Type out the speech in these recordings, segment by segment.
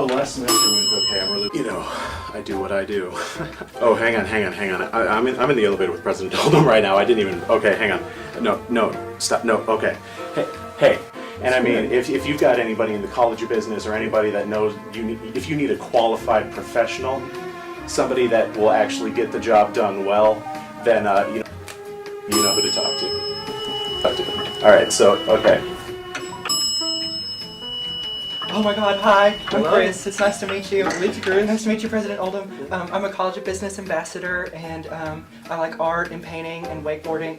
Les semester went okay. I'm really, I do what I do. Oh, hang on. I'm in the elevator with President Oldham right now. I didn't even, okay, hang on. No, stop, no, okay. Hey. And I mean, if you've got anybody in the College of Business or anybody that knows, if you need a qualified professional, somebody that will actually get the job done well, then you know who to talk to. All right, so, okay. Oh my God, hi, I'm Hello. Chris. It's nice to meet you. Nice to meet you, Chris. Nice to meet you, President Oldham. I'm a College of Business ambassador, and I like art and painting and wakeboarding.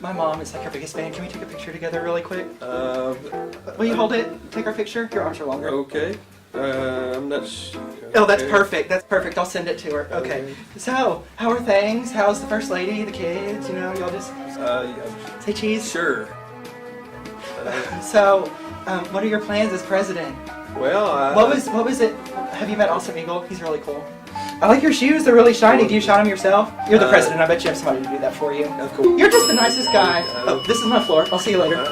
My mom is like our biggest fan. Can we take a picture together really quick? Will you hold it? Take our picture? Your arms are longer. Okay. I'm not sure. Oh, that's perfect. That's perfect. I'll send it to her. Okay. So, how are things? How's the First Lady, the kids? Y'all just say cheese? Sure. So, what are your plans as president? Well, What was it? Have you met Awesome Eagle? He's really cool. I like your shoes. They're really shiny. Do you shine them yourself? You're the president. I bet you have somebody to do that for you. Of course. You're just the nicest guy. Oh, this is my floor. I'll see you later.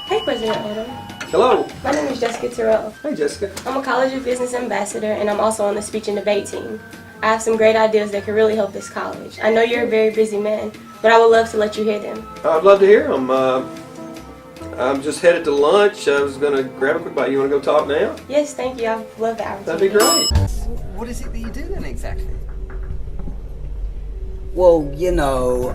Hey, President Oldham. Hello. My name is Jessica Terrell. Hey, Jessica. I'm a College of Business ambassador, and I'm also on the speech and debate team. I have some great ideas that could really help this college. I know you're a very busy man, but I would love to let you hear them. I'd love to hear them. I'm just headed to lunch. I was going to grab a quick bite. You want to go talk now? Yes, thank you. I love the opportunity. That'd be great. What is it that you do then exactly? Well,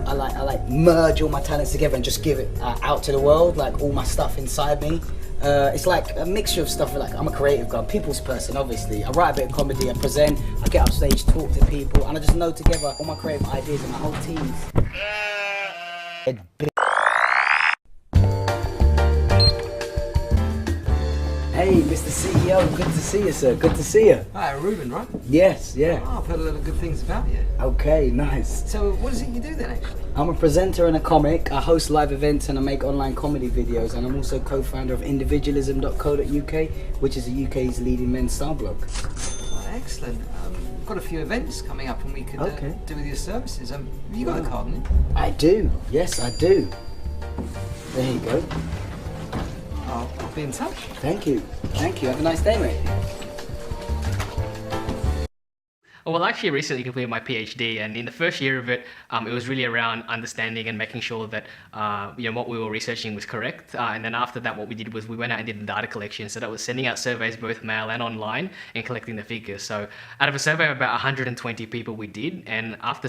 I like merge all my talents together and just give it out to the world, like all my stuff inside me. It's like a mixture of stuff. Like I'm a creative guy, people's person, obviously. I write a bit of comedy, I present, I get up stage, talk to people, and I just know together all my creative ideas and my whole team's. Hey, Mr. CEO, good to see you, sir. Good to see you. Hi, Ruben, right? Yes, yeah. Oh, I've heard a lot of good things about you. Okay, nice. So, what is it you do then, actually? I'm a presenter and a comic. I host live events and I make online comedy videos. And I'm also co-founder of individualism.co.uk, which is the UK's leading men's style blog. Oh, excellent. We've got a few events coming up and we could do with your services. Have you got a card, haven't you? I do. Yes, I do. There you go. I'll be in touch. Thank you. Thank you. Have a nice day, mate. Well, I actually recently completed my PhD, and in the first year of it, it was really around understanding and making sure that what we were researching was correct. And then after that, what we did was we went out and did the data collection. So that was sending out surveys both mail and online and collecting the figures. So out of a survey of about 120 people we did, and after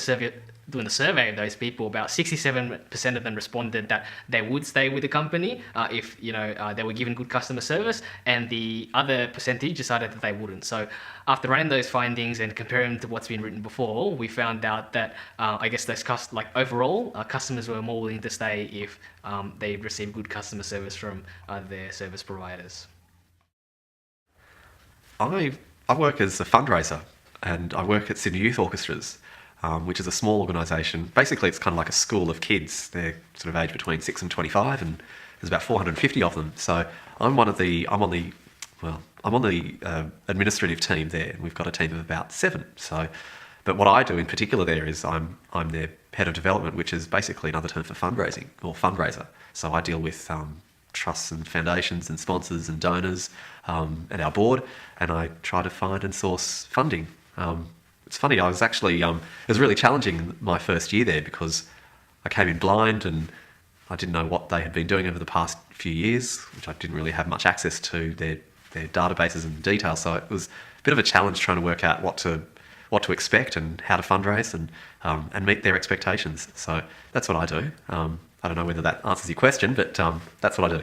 doing the survey of those people, about 67% of them responded that they would stay with the company if they were given good customer service, and the other percentage decided that they wouldn't. So after running those findings and comparing them to what's been written before, we found out that those overall customers were more willing to stay if they received good customer service from their service providers. I work as a fundraiser, and I work at Sydney Youth Orchestras, which is a small organisation. Basically, it's kind of like a school of kids. They're sort of aged between 6 and 25, and there's about 450 of them. So I'm on the administrative team there, and we've got a team of about 7. So, but what I do in particular there is I'm their head of development, which is basically another term for fundraising or fundraiser. So I deal with trusts and foundations and sponsors and donors and our board, and I try to find and source funding. It's funny, I was actually, it was really challenging my first year there because I came in blind and I didn't know what they had been doing over the past few years, which I didn't really have much access to their databases and details. So it was a bit of a challenge trying to work out what to expect and how to fundraise and meet their expectations. So that's what I do. I don't know whether that answers your question, but that's what I do.